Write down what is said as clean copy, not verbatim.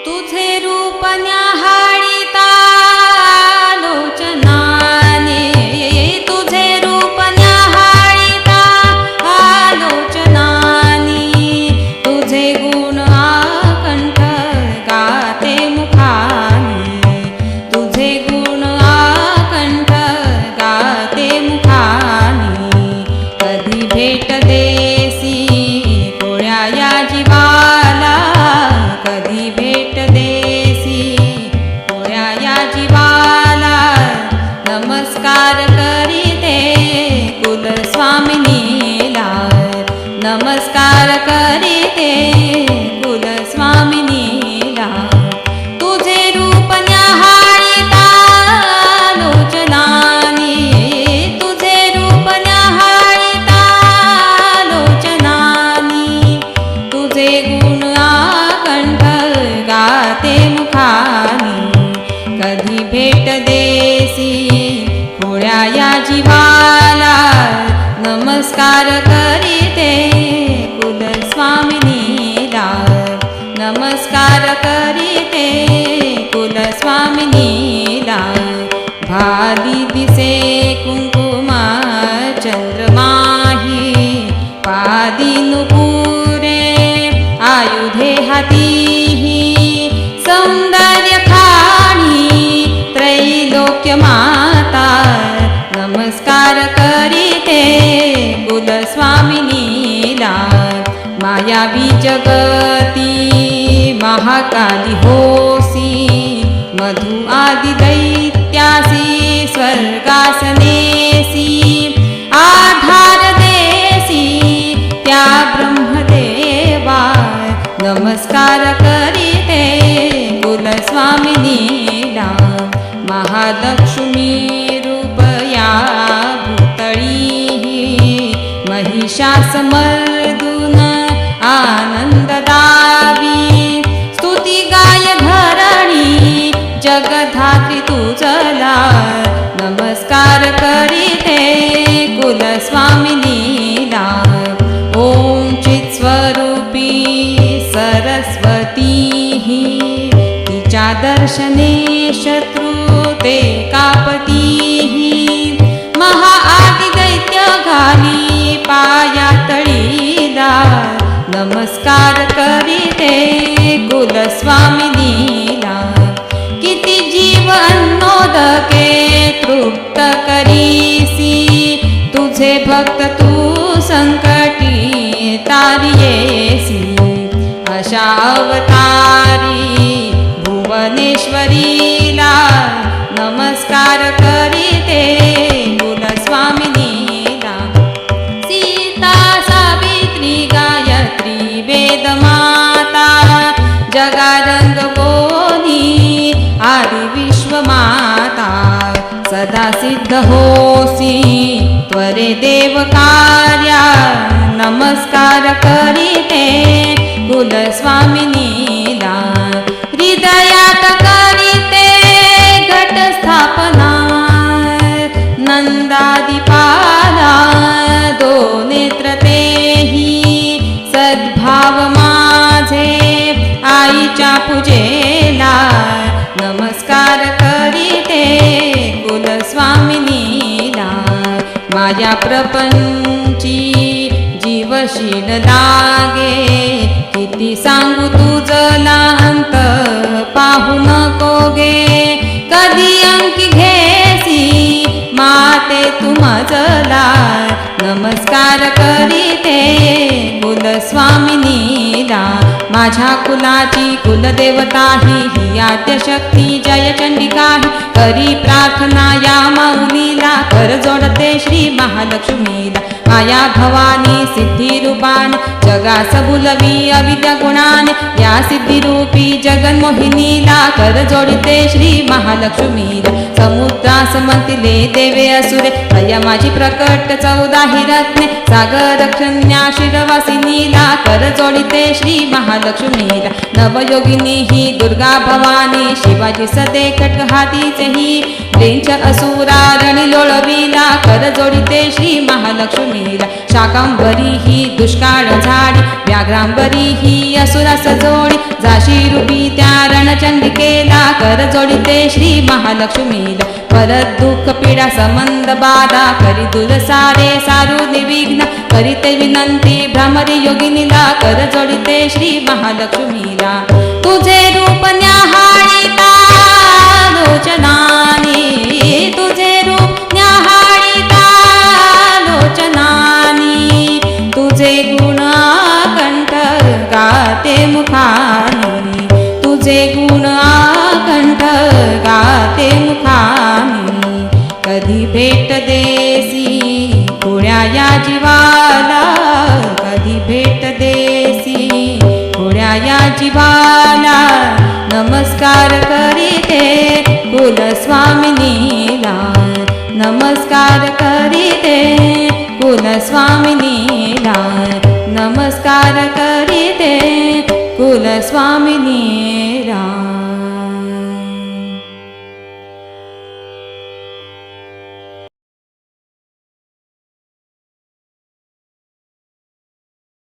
तुझे रूप न्याहाळीता लोचनाने, तुझे रूप न्याहाळीता आलोचनाने, तुझे गुण आकंठ गाते मुखाने, तुझे गुण आकंठ गाते मुखाने. कधी भेट देसी कोण्या या जीवाला, कधी भेट देसी कोण्या या जीवाला. नमस्कार करीते कुलस्वामिनीला, नमस्कार करीते कुलस्वामिनीला. तुझे रूप न्याहाळीता लोचनाने, तुझे रूप न्याहाळीता लोचनाने, तुझे गुण आकंठ गाते मुखाने. कधी भेट देसी कोण्या या जीवाला, नमस्कार करीते कुलस्वामिनीला, नमस्कार करीते कुलस्वामिनीला. भाली दिसे कुंकुमा चंद्रमाही, पादी नुपुरे आयुधे हातीही. सौंदर्य खाणी त्रैलोक्य माता, नमस्कार करीते कुलस्वामिनीला. मायावी जगती महाकाली होसी, मधु आदि दैत्यासी स्वर्गासनेसी. आधार देसी त्या ब्रह्मदेवा, नमस्कार करीते कुलस्वामिनीला. महालक्ष्मी रूप या भूतळीही, महिषासमर्दून आनंद दावी. स्तुती गाय धरणी जगधात्री तुझला, नमस्कार करीते कुलस्वामिनीला. ओम चित्स्वरूपी सरस्वतीही, तिच्या दर्शने शत्रु ते कापतीही. महाआदि दैत्य घाली पाया तळीला, नमस्कार करीते कुलस्वामिनीला. किती जीव अन्नोदके तृप्त करीसी, तुझे भक्त तू संकटी तारियेसी. अशा अवतारी भुवनेश्वरीला, नमस्कार करीते कुलस्वामिनीला. सीता सावित्री गायत्री वेदमाता, जगारंग कोणी आदि विश्वमाता. सदा सिद्ध होसी त्वरे देव कार्या, नमस्कार करीते कुलस्वामिनीला. हृदयात करीते घट स्थापना, नंदादिपाला दो नेत्र तेही. सद्भाव माझे आईच्या पूजेला, नमस्कार करीते कुलस्वामिनीला. माझ्या प्रपंची जीवशील लागे, किती सांगू तुझला अंत पाहू नको गे. कधी अंकी घेसी माते तू मजला, नमस्कार करीते कुलस्वामिनीला. माझ्या कुलाची कुलदेवता ही आद्यशक्ती जय चंडिका ही. करी प्रार्थना या माऊलीला, कर जोडते श्री महालक्ष्मीला. माया भवानी सिद्धी रूपान, जगास बुलवी अविद्या गुणान. या सिद्धी रूपी जगन्मोहिनीला, कर जोडते श्री महालक्ष्मीला. समुद्रास मंतिले देवे असुरे भया माझी प्रकट 14 रत्ने सागर क्षण्या शिरवासिनीला कर जोडिते श्री महालक्ष्मीला नवयोगिनी ही दुर्गा भवानी शिवाजी सदे खड्ग हातीचे ही लेंच असुरा रणी लोळविला कर जोडिते श्री महालक्ष्मीला शाकांबरी ही दुष्काळ झाडी व्याघ्रांबरी ही असुरास जोडी जाशी रूपी त्या रणचंडिकेला कर जोडिते श्री महालक्ष्मीला परत दुःख पीडा संबंध बाधा करी दूर सारे सारू निर्विघ्न करीते विनंती भ्रामरी योगिनीला कर जोडिते श्री महालक्ष्मीला तुझे रूप न्याहाळीता लोचनानी तुझे रूप न्याहाळीता लोचनानी तुझे गुण कंठ गाते मुखानी तुझे गुण कंठ गाते मुखानी कधी भेट देसी थोड्या या जीवाला कधी भेट देसी थोड्या या जीवाला नमस्कार करीते कुलस्वामिनीला नमस्कार करीते कुलस्वामिनी